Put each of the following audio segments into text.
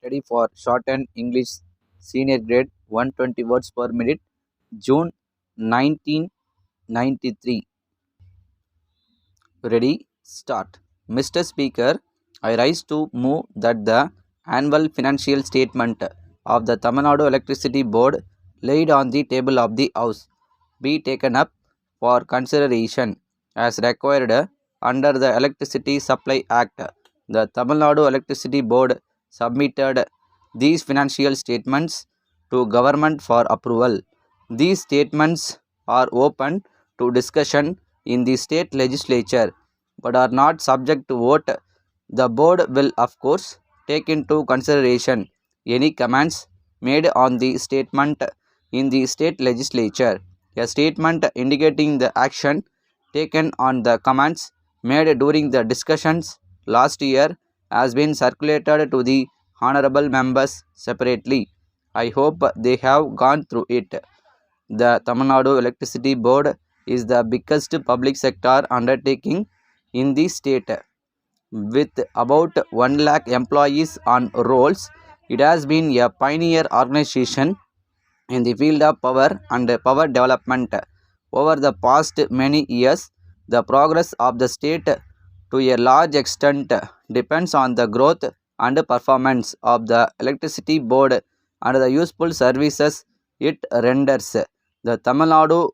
Ready for Shorthand English Senior Grade 120 words per minute, June 1993. Ready? Start. Mr. Speaker, I rise to move that the annual financial statement of the Tamil Nadu Electricity Board laid on the table of the House be taken up for consideration as required under the Electricity Supply Act. The Tamil Nadu Electricity Board submitted these financial statements to government for approval. These statements are open to discussion in the state legislature but are not subject to vote. The board will, of course, take into consideration any comments made on the statement in the state legislature. A statement indicating the action taken on the comments made during the discussions last year has been circulated to the honorable members separately. I hope they have gone through it. The Tamil Nadu Electricity Board is the biggest public sector undertaking in the state. With about 1 lakh employees on rolls, it has been a pioneer organization in the field of power and power development. Over the past many years, the progress of the state to a large extent depends on the growth and performance of the electricity board and the useful services it renders. The Tamil Nadu,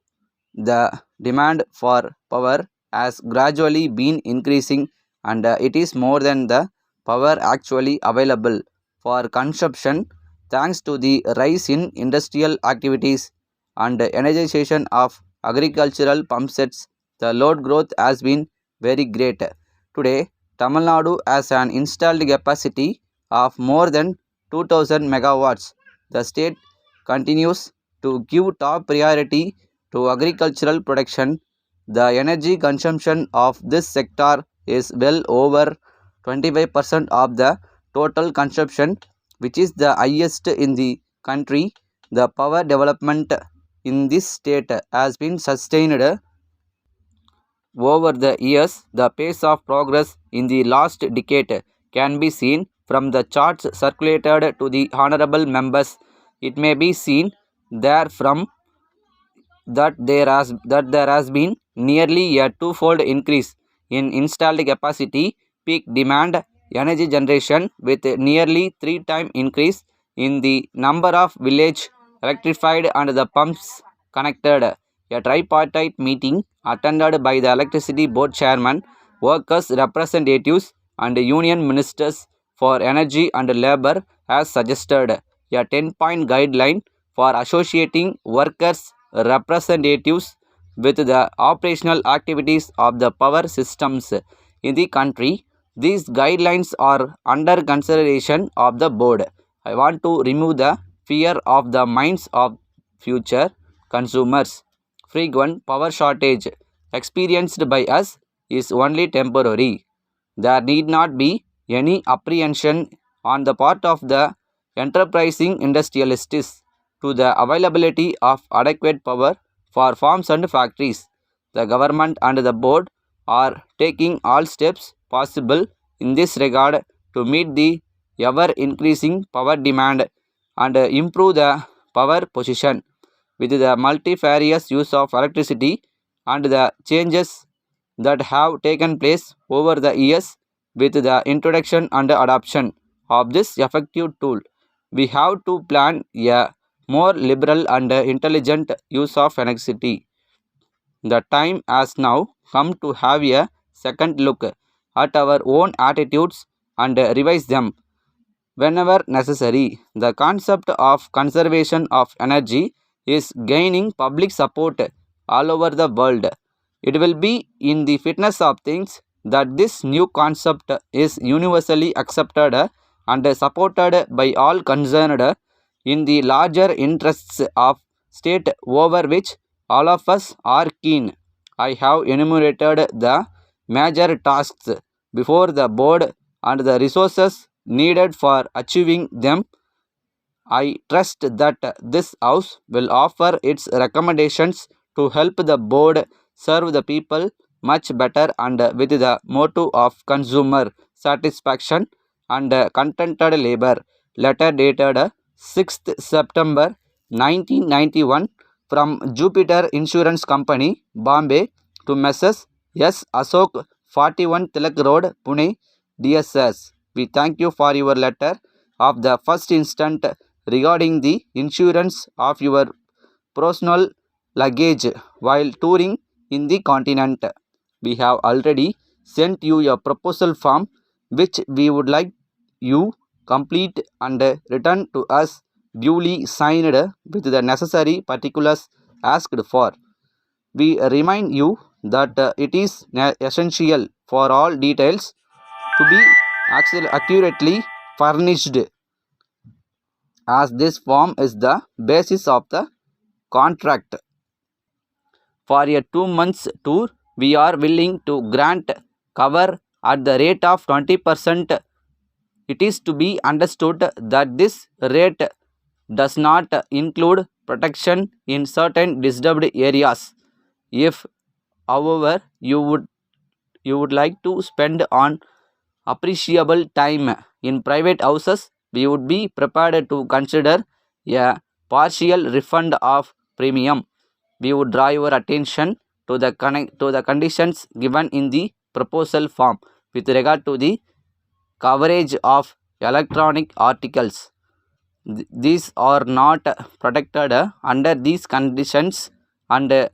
the demand for power has gradually been increasing and it is more than the power actually available for consumption thanks to the rise in industrial activities and energization of agricultural pump sets. The load growth has been very great. Today, Tamil Nadu has an installed capacity of more than 2000 megawatts. The state continues to give top priority to agricultural production. The energy consumption of this sector is well over 25% of the total consumption, which is the highest in the country. The power development in this state has been sustained over the years. The pace of progress in the last decade can be seen from the charts circulated to the honorable members. It may be seen there from there has been nearly a twofold increase in installed capacity, peak demand, energy generation, with nearly 3 times increase in the number of village electrified and the pumps connected. A tripartite meeting attended by the electricity board chairman, workers representatives and union ministers for energy and labor has suggested a 10-point guideline for associating workers representatives with the operational activities of the power systems in the country. These guidelines are under consideration of the board. I want to remove the fear of the minds of future consumers. Frequent power shortage experienced by us is only temporary. There need not be any apprehension on the part of the enterprising industrialists to the availability of adequate power for farms and factories. The government and the board are taking all steps possible in this regard to meet the ever increasing power demand and improve the power position. With the multifarious use of electricity and the changes that have taken place over the years with the introduction and adoption of this effective tool, we have to plan a more liberal and intelligent use of electricity. The time has now come to have a second look at our own attitudes and revise them whenever necessary. The concept of conservation of energy is gaining public support all over the world. It will be in the fitness of things that this new concept is universally accepted and supported by all concerned in the larger interests of state over which all of us are keen. I have enumerated the major tasks before the board and the resources needed for achieving them. I trust that this House will offer its recommendations to help the board serve the people much better and with the motive of consumer satisfaction and contented labor. letter dated 6th September 1991 from Jupiter Insurance Company, Bombay to Messrs. S. Ashok, 41 Tilak Road, Pune. Dear sirs, we thank you for your letter of the first instant regarding the insurance of your personal luggage while touring in the continent. We have already sent you a proposal form which we would like you complete and return to us duly signed with the necessary particulars asked for. We remind you that it is essential for all details to be accurately furnished, as this form is the basis of the contract. For a 2 months tour, we are willing to grant cover at the rate of 20%. It is to be understood that this rate does not include protection in certain disturbed areas. If, however, you would like to spend on appreciable time in private houses, we would be prepared to consider a partial refund of premium. We would draw your attention to the conditions given in the proposal form with regard to the coverage of electronic articles. These are not protected under these conditions and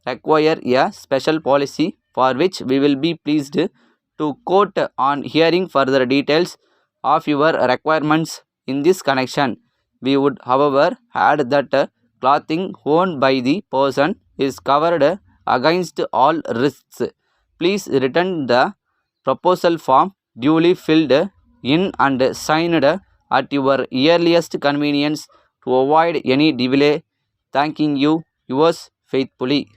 require a special policy for which we will be pleased to quote on hearing further details of your requirements in this connection. We would, however, add that clothing worn by the person is covered against all risks. Please return the proposal form duly filled in and signed at your earliest convenience to avoid any delay. Thanking you, yours faithfully.